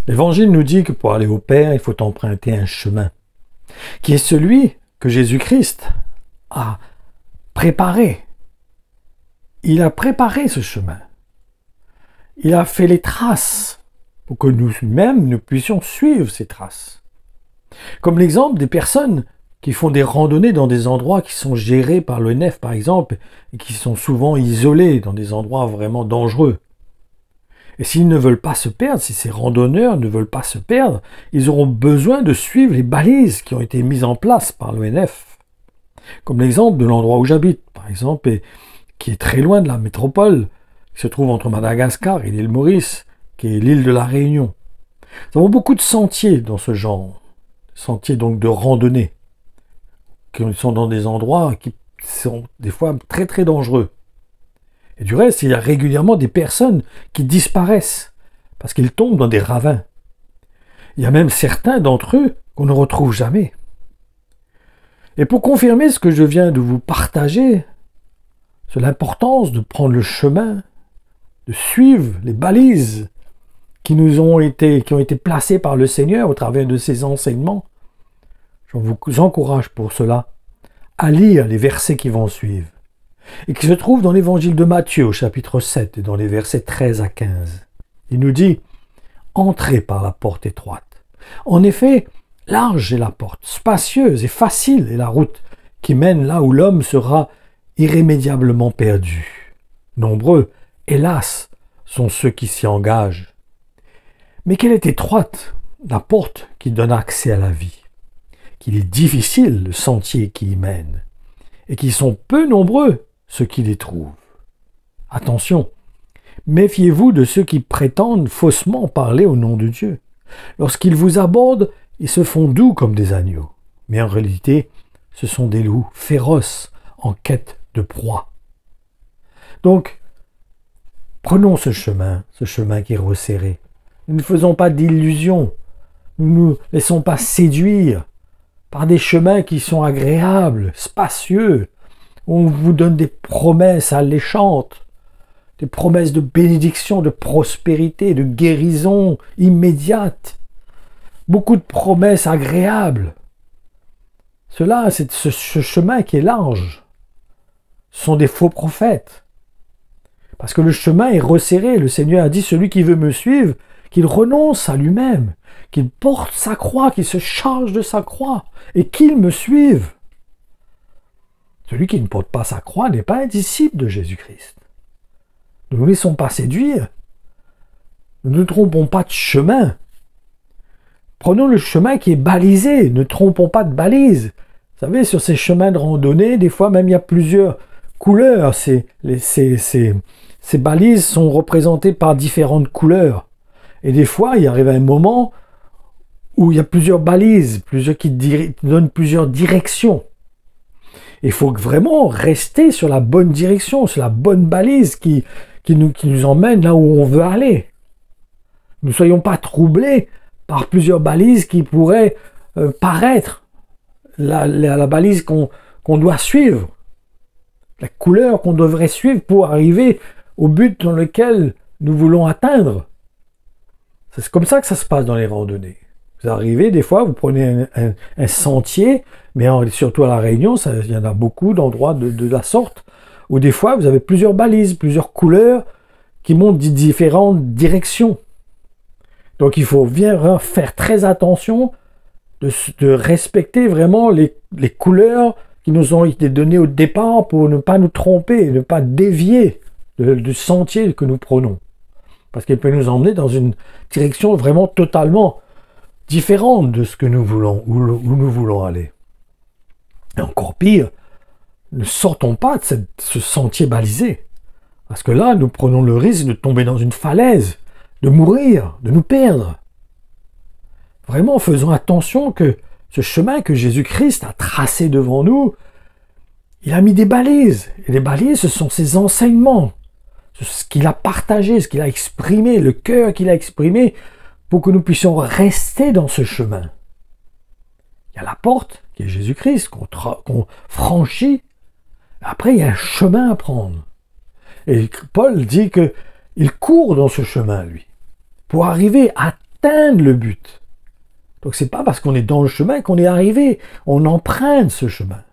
L'Évangile nous dit que pour aller au Père, il faut emprunter un chemin, qui est celui que Jésus-Christ a préparé. Il a préparé ce chemin. Il a fait les traces pour que nous-mêmes, nous puissions suivre ces traces. Comme l'exemple des personnes qui font des randonnées dans des endroits qui sont gérés par l'ONF, par exemple, et qui sont souvent isolés dans des endroits vraiment dangereux. Et s'ils ne veulent pas se perdre, si ces randonneurs ne veulent pas se perdre, ils auront besoin de suivre les balises qui ont été mises en place par l'ONF. Comme l'exemple de l'endroit où j'habite, par exemple, et qui est très loin de la métropole, qui se trouve entre Madagascar et l'île Maurice, qui est l'île de la Réunion. Nous avons beaucoup de sentiers dans ce genre, sentiers donc de randonnée, qui sont dans des endroits qui sont des fois très très dangereux. Et du reste, il y a régulièrement des personnes qui disparaissent parce qu'ils tombent dans des ravins. Il y a même certains d'entre eux qu'on ne retrouve jamais. Et pour confirmer ce que je viens de vous partager, sur l'importance de prendre le chemin, de suivre les balises qui ont été placées par le Seigneur au travers de ses enseignements, je vous encourage pour cela à lire les versets qui vont suivre, et qui se trouvent dans l'évangile de Matthieu au chapitre 7 et dans les versets 13 à 15. Il nous dit « Entrez par la porte étroite. En effet, large est la porte, spacieuse et facile est la route qui mène là où l'homme sera irrémédiablement perdu. Nombreux, hélas, sont ceux qui s'y engagent. Mais qu'elle est étroite, la porte qui donne accès à la vie, qu'il est difficile le sentier qui y mène, et qu'ils sont peu nombreux ceux qui les trouvent. Attention, méfiez-vous de ceux qui prétendent faussement parler au nom de Dieu. Lorsqu'ils vous abordent, ils se font doux comme des agneaux, mais en réalité, ce sont des loups féroces en quête de proie. Donc, prenons ce chemin qui est resserré. Nous ne faisons pas d'illusions, nous ne nous laissons pas séduire par des chemins qui sont agréables, spacieux, où on vous donne des promesses alléchantes, des promesses de bénédiction, de prospérité, de guérison immédiate, beaucoup de promesses agréables. Cela, c'est ce chemin qui est large. Ce sont des faux prophètes. Parce que le chemin est resserré. Le Seigneur a dit, celui qui veut me suivre, qu'il renonce à lui-même, qu'il porte sa croix, qu'il se charge de sa croix, et qu'il me suive. Celui qui ne porte pas sa croix n'est pas un disciple de Jésus-Christ. Ne nous laissons pas séduire. Ne nous trompons pas de chemin. Prenons le chemin qui est balisé. Ne trompons pas de balise. Vous savez, sur ces chemins de randonnée, des fois même il y a plusieurs couleurs. Ces balises sont représentées par différentes couleurs. Et des fois, il arrive un moment où il y a plusieurs balises, qui donnent plusieurs directions. Il faut vraiment rester sur la bonne direction, sur la bonne balise qui nous emmène là où on veut aller. Ne soyons pas troublés par plusieurs balises qui pourraient paraître la balise qu'on doit suivre, la couleur qu'on devrait suivre pour arriver au but dans lequel nous voulons atteindre. C'est comme ça que ça se passe dans les randonnées. Vous arrivez, des fois, vous prenez un sentier, mais surtout à La Réunion, il y en a beaucoup d'endroits de la sorte, où des fois, vous avez plusieurs balises, plusieurs couleurs qui montent de différentes directions. Donc, il faut bien faire très attention de respecter vraiment les couleurs qui nous ont été données au départ pour ne pas nous tromper, ne pas dévier du sentier que nous prenons. Parce qu'il peut nous emmener dans une direction vraiment totalement différente de ce que nous voulons, où nous voulons aller. Et encore pire, ne sortons pas de ce sentier balisé. Parce que là, nous prenons le risque de tomber dans une falaise, de mourir, de nous perdre. Vraiment, faisons attention que ce chemin que Jésus-Christ a tracé devant nous, il a mis des balises. Et les balises, ce sont ses enseignements. Ce qu'il a partagé, ce qu'il a exprimé, le cœur qu'il a exprimé, pour que nous puissions rester dans ce chemin. Il y a la porte, qui est Jésus-Christ, qu'on franchit. Après, il y a un chemin à prendre. Et Paul dit qu'il court dans ce chemin, lui, pour arriver à atteindre le but. Donc c'est pas parce qu'on est dans le chemin qu'on est arrivé. On emprunte ce chemin.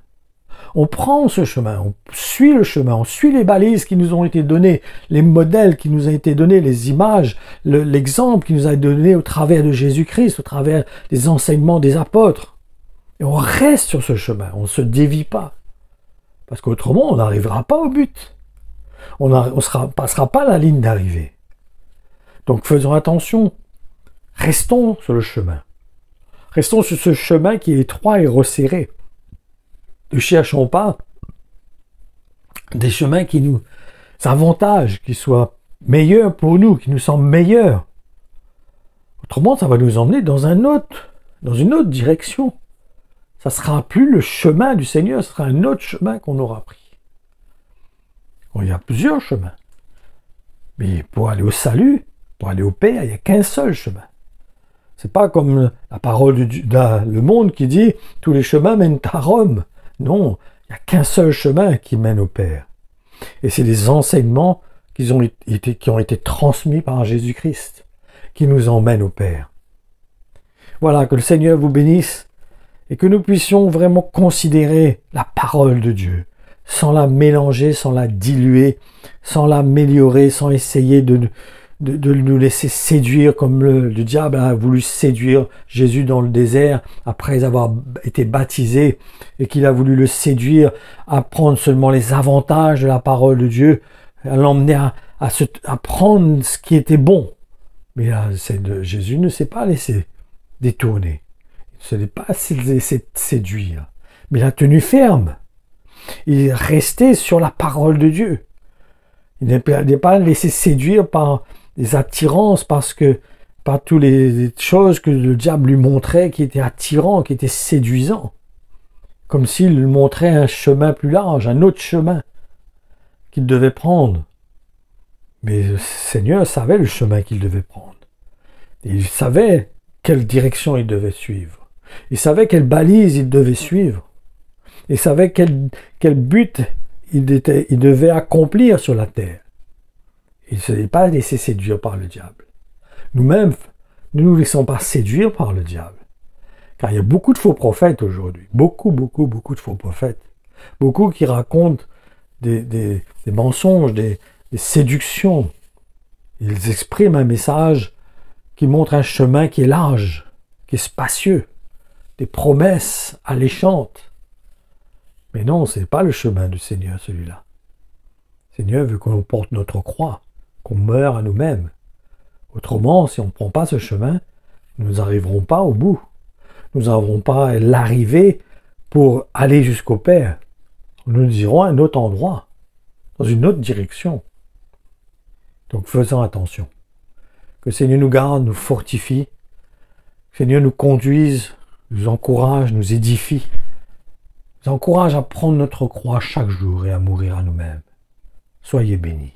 On prend ce chemin, on suit le chemin, on suit les balises qui nous ont été données, les modèles qui nous ont été donnés, les images, l'exemple qui nous a été donné au travers de Jésus-Christ, au travers des enseignements des apôtres. Et on reste sur ce chemin, on ne se dévie pas. Parce qu'autrement, on n'arrivera pas au but. On ne passera pas la ligne d'arrivée. Donc faisons attention, restons sur le chemin. Restons sur ce chemin qui est étroit et resserré. Ne cherchons pas des chemins qui nous avantagent, qui soient meilleurs pour nous, qui nous semblent meilleurs. Autrement, ça va nous emmener dans une autre direction. Ça ne sera plus le chemin du Seigneur, ce sera un autre chemin qu'on aura pris. Bon, il y a plusieurs chemins. Mais pour aller au salut, pour aller au Père, il n'y a qu'un seul chemin. C'est pas comme la parole le monde qui dit « tous les chemins mènent à Rome ». Non, il n'y a qu'un seul chemin qui mène au Père. Et c'est des enseignements qui ont été transmis par Jésus-Christ, qui nous emmènent au Père. Voilà, que le Seigneur vous bénisse et que nous puissions vraiment considérer la parole de Dieu, sans la mélanger, sans la diluer, sans l'améliorer, sans essayer de nous laisser séduire comme le diable a voulu séduire Jésus dans le désert après avoir été baptisé et qu'il a voulu le séduire à prendre seulement les avantages de la parole de Dieu, à l'emmener à prendre ce qui était bon. Mais là, Jésus ne s'est pas laissé détourner. Il ne s'est pas laissé séduire. Mais il a tenu ferme. Il est resté sur la parole de Dieu. Il n'est pas laissé séduire par des attirances par toutes les choses que le diable lui montrait qui étaient attirants, qui étaient séduisants. Comme s'il lui montrait un chemin plus large, un autre chemin qu'il devait prendre. Mais le Seigneur savait le chemin qu'il devait prendre. Il savait quelle direction il devait suivre. Il savait quelle balise il devait suivre. Il savait quel but il devait accomplir sur la terre. Il ne s'est pas laissé séduire par le diable. Nous-mêmes, ne nous laissons pas séduire par le diable. Car il y a beaucoup de faux prophètes aujourd'hui. Beaucoup de faux prophètes. Beaucoup qui racontent des mensonges, des séductions. Ils expriment un message qui montre un chemin qui est large, qui est spacieux. Des promesses alléchantes. Mais non, ce n'est pas le chemin du Seigneur, celui-là. Le Seigneur veut qu'on porte notre croix, qu'on meure à nous-mêmes. Autrement, si on ne prend pas ce chemin, nous n'arriverons pas au bout. Nous n'aurons pas l'arrivée pour aller jusqu'au Père. Nous irons à un autre endroit, dans une autre direction. Donc faisons attention. Que le Seigneur nous garde, nous fortifie. Que le Seigneur nous conduise, nous encourage, nous édifie. Nous encourage à prendre notre croix chaque jour et à mourir à nous-mêmes. Soyez bénis.